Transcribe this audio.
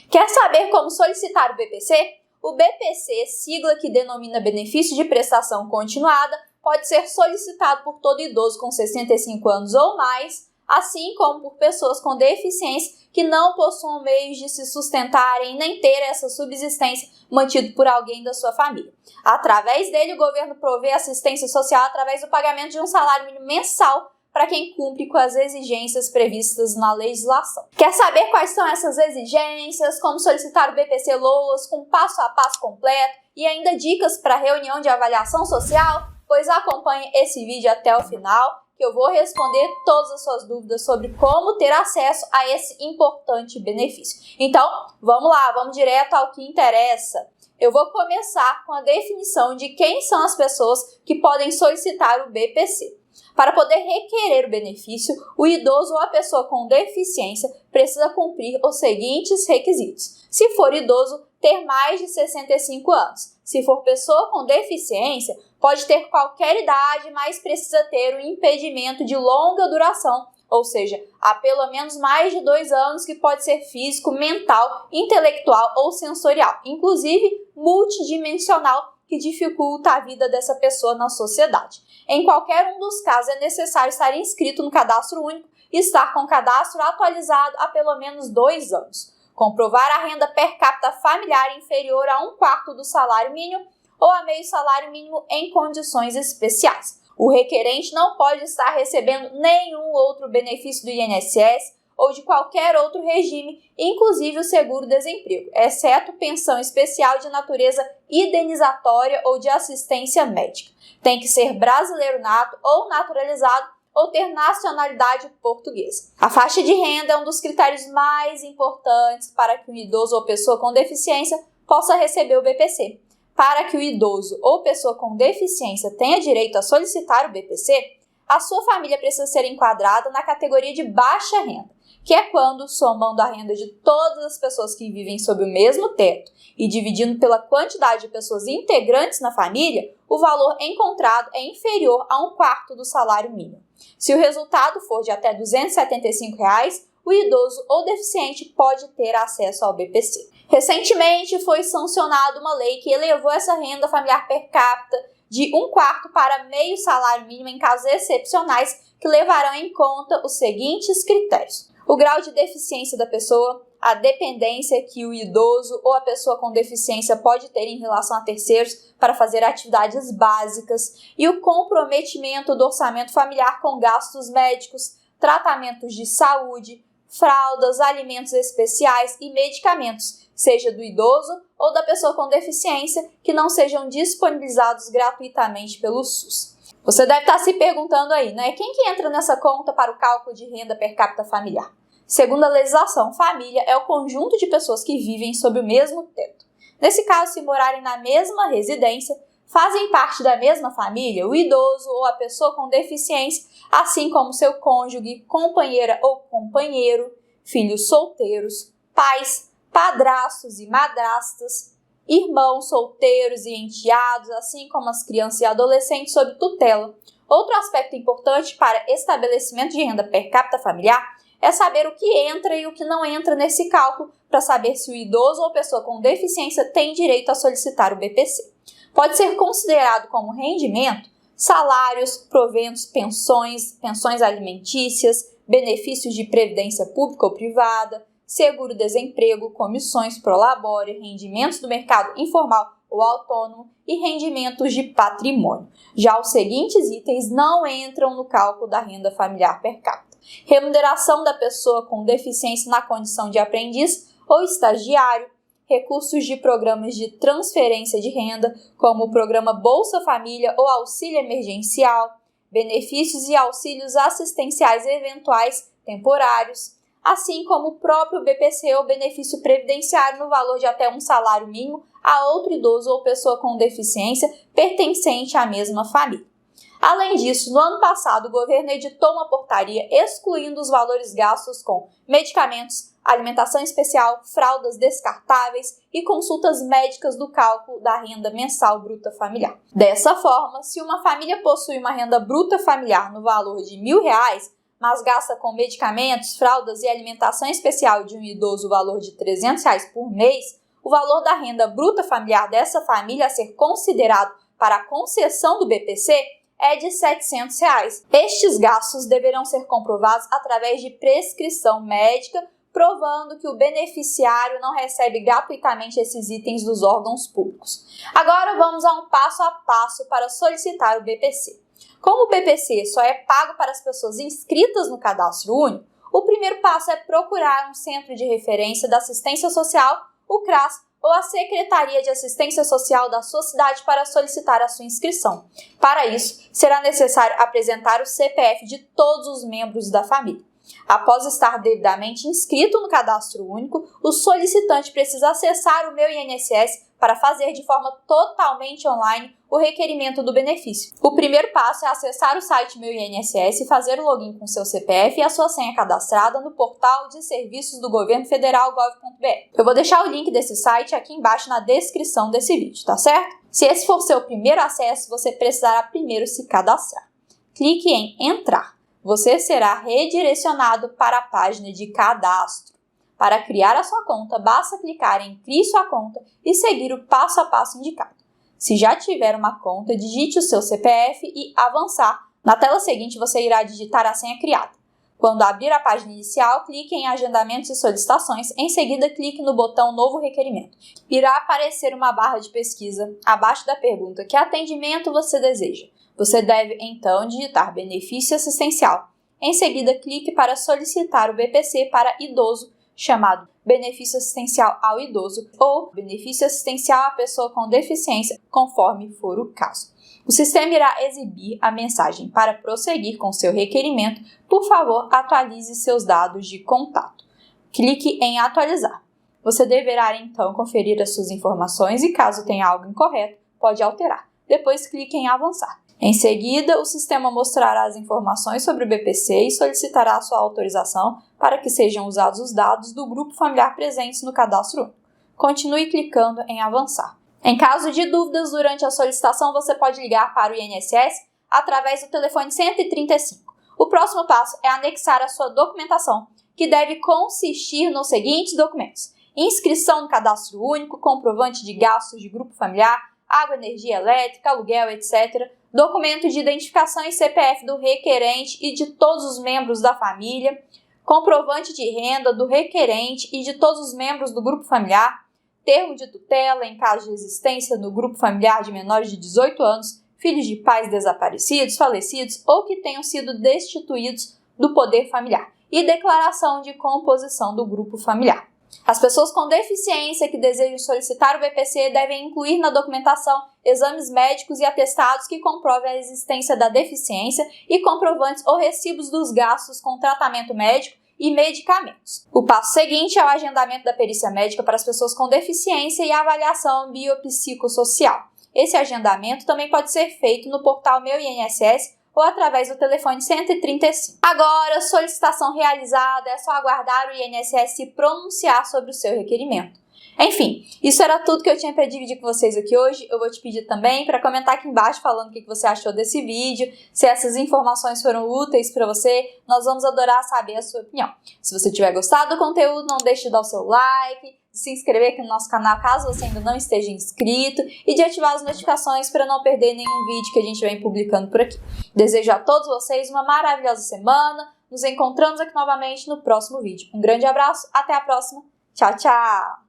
Quer saber como solicitar o BPC? O BPC, sigla que denomina Benefício de Prestação Continuada, pode ser solicitado por todo idoso com 65 anos ou mais, assim como por pessoas com deficiência que não possuam meios de se sustentarem nem ter essa subsistência mantido por alguém da sua família. Através dele, o governo provê assistência social através do pagamento de um salário mínimo mensal para quem cumpre com as exigências previstas na legislação. Quer saber quais são essas exigências, como solicitar o BPC LOAS com passo a passo completo e ainda dicas para reunião de avaliação social? Pois acompanhe esse vídeo até o final, que eu vou responder todas as suas dúvidas sobre como ter acesso a esse importante benefício. Então, vamos lá, vamos direto ao que interessa. Eu vou começar com a definição de quem são as pessoas que podem solicitar o BPC. Para poder requerer o benefício, o idoso ou a pessoa com deficiência precisa cumprir os seguintes requisitos. Se for idoso, ter mais de 65 anos. Se for pessoa com deficiência, pode ter qualquer idade, mas precisa ter um impedimento de longa duração, ou seja, há pelo menos mais de 2 anos, que pode ser físico, mental, intelectual ou sensorial, inclusive multidimensional, que dificulta a vida dessa pessoa na sociedade. Em qualquer um dos casos, é necessário estar inscrito no cadastro único e estar com o cadastro atualizado há pelo menos 2 anos. Comprovar a renda per capita familiar inferior a 1/4 do salário mínimo ou a meio salário mínimo em condições especiais. O requerente não pode estar recebendo nenhum outro benefício do INSS ou de qualquer outro regime, inclusive o seguro-desemprego, exceto pensão especial de natureza indenizatória ou de assistência médica. Tem que ser brasileiro nato ou naturalizado ou ter nacionalidade portuguesa. A faixa de renda é um dos critérios mais importantes para que um idoso ou pessoa com deficiência possa receber o BPC. Para que o idoso ou pessoa com deficiência tenha direito a solicitar o BPC, a sua família precisa ser enquadrada na categoria de baixa renda, que é quando, somando a renda de todas as pessoas que vivem sob o mesmo teto e dividindo pela quantidade de pessoas integrantes na família, o valor encontrado é inferior a 1/4 do salário mínimo. Se o resultado for de até R$ 275, o idoso ou deficiente pode ter acesso ao BPC. Recentemente foi sancionada uma lei que elevou essa renda familiar per capita de 1/4 para meio salário mínimo em casos excepcionais, que levarão em conta os seguintes critérios: o grau de deficiência da pessoa, a dependência que o idoso ou a pessoa com deficiência pode ter em relação a terceiros para fazer atividades básicas e o comprometimento do orçamento familiar com gastos médicos, tratamentos de saúde, fraldas, alimentos especiais e medicamentos, seja do idoso ou da pessoa com deficiência, que não sejam disponibilizados gratuitamente pelo SUS. Você deve estar se perguntando aí, né? Quem que entra nessa conta para o cálculo de renda per capita familiar? Segundo a legislação, família é o conjunto de pessoas que vivem sob o mesmo teto. Nesse caso, se morarem na mesma residência, fazem parte da mesma família o idoso ou a pessoa com deficiência, assim como seu cônjuge, companheira ou companheiro, filhos solteiros, pais, padrastos e madrastas, irmãos solteiros e enteados, assim como as crianças e adolescentes sob tutela. Outro aspecto importante para estabelecimento de renda per capita familiar é saber o que entra e o que não entra nesse cálculo, para saber se o idoso ou pessoa com deficiência tem direito a solicitar o BPC. Pode ser considerado como rendimento salários, proventos, pensões alimentícias, benefícios de previdência pública ou privada, seguro-desemprego, comissões prolabore, rendimentos do mercado informal ou autônomo e rendimentos de patrimônio. Já os seguintes itens não entram no cálculo da renda familiar per capita: remuneração da pessoa com deficiência na condição de aprendiz ou estagiário, recursos de programas de transferência de renda, como o programa Bolsa Família ou auxílio emergencial, benefícios e auxílios assistenciais eventuais temporários, assim como o próprio BPC ou benefício previdenciário no valor de até um salário mínimo a outro idoso ou pessoa com deficiência pertencente à mesma família. Além disso, no ano passado, o governo editou uma portaria excluindo os valores gastos com medicamentos, alimentação especial, fraldas descartáveis e consultas médicas do cálculo da renda mensal bruta familiar. Dessa forma, se uma família possui uma renda bruta familiar no valor de R$ 1.000, mas gasta com medicamentos, fraldas e alimentação especial de um idoso o valor de R$ 300 por mês, o valor da renda bruta familiar dessa família a ser considerado para a concessão do BPC é de R$ 700. Estes gastos deverão ser comprovados através de prescrição médica, provando que o beneficiário não recebe gratuitamente esses itens dos órgãos públicos. Agora vamos a um passo a passo para solicitar o BPC. Como o BPC só é pago para as pessoas inscritas no Cadastro Único, o primeiro passo é procurar um centro de referência da assistência social, o CRAS, ou a Secretaria de Assistência Social da sua cidade para solicitar a sua inscrição. Para isso, será necessário apresentar o CPF de todos os membros da família. Após estar devidamente inscrito no Cadastro Único, o solicitante precisa acessar o Meu INSS para fazer de forma totalmente online o requerimento do benefício. O primeiro passo é acessar o site Meu INSS e fazer o login com seu CPF e a sua senha cadastrada no portal de serviços do governo federal gov.br. Eu vou deixar o link desse site aqui embaixo na descrição desse vídeo, tá certo? Se esse for seu primeiro acesso, você precisará primeiro se cadastrar. Clique em Entrar. Você será redirecionado para a página de cadastro. Para criar a sua conta, basta clicar em Crie sua conta e seguir o passo a passo indicado. Se já tiver uma conta, digite o seu CPF e avançar. Na tela seguinte, você irá digitar a senha criada. Quando abrir a página inicial, clique em Agendamentos e Solicitações. Em seguida, clique no botão Novo Requerimento. Irá aparecer uma barra de pesquisa abaixo da pergunta: que atendimento você deseja? Você deve, então, digitar benefício assistencial. Em seguida, clique para solicitar o BPC para idoso, chamado benefício assistencial ao idoso ou benefício assistencial à pessoa com deficiência, conforme for o caso. O sistema irá exibir a mensagem: para prosseguir com seu requerimento, por favor, atualize seus dados de contato. Clique em atualizar. Você deverá, então, conferir as suas informações e, caso tenha algo incorreto, pode alterar. Depois, clique em avançar. Em seguida, o sistema mostrará as informações sobre o BPC e solicitará a sua autorização para que sejam usados os dados do grupo familiar presentes no Cadastro Único. Continue clicando em avançar. Em caso de dúvidas durante a solicitação, você pode ligar para o INSS através do telefone 135. O próximo passo é anexar a sua documentação, que deve consistir nos seguintes documentos: inscrição no Cadastro Único, comprovante de gastos de grupo familiar, água, energia elétrica, aluguel, etc., documento de identificação e CPF do requerente e de todos os membros da família, comprovante de renda do requerente e de todos os membros do grupo familiar, termo de tutela em caso de existência no grupo familiar de menores de 18 anos, filhos de pais desaparecidos, falecidos ou que tenham sido destituídos do poder familiar, e declaração de composição do grupo familiar. As pessoas com deficiência que desejam solicitar o BPC devem incluir na documentação exames médicos e atestados que comprovem a existência da deficiência e comprovantes ou recibos dos gastos com tratamento médico e medicamentos. O passo seguinte é o agendamento da perícia médica para as pessoas com deficiência e a avaliação biopsicossocial. Esse agendamento também pode ser feito no portal Meu INSS ou através do telefone 135. Agora, solicitação realizada, é só aguardar o INSS se pronunciar sobre o seu requerimento. Enfim, isso era tudo que eu tinha para dividir com vocês aqui hoje. Eu vou te pedir também para comentar aqui embaixo falando o que você achou desse vídeo, se essas informações foram úteis para você. Nós vamos adorar saber a sua opinião. Se você tiver gostado do conteúdo, não deixe de dar o seu like, de se inscrever aqui no nosso canal caso você ainda não esteja inscrito e de ativar as notificações para não perder nenhum vídeo que a gente vem publicando por aqui. Desejo a todos vocês uma maravilhosa semana. Nos encontramos aqui novamente no próximo vídeo. Um grande abraço, até a próxima. Tchau, tchau!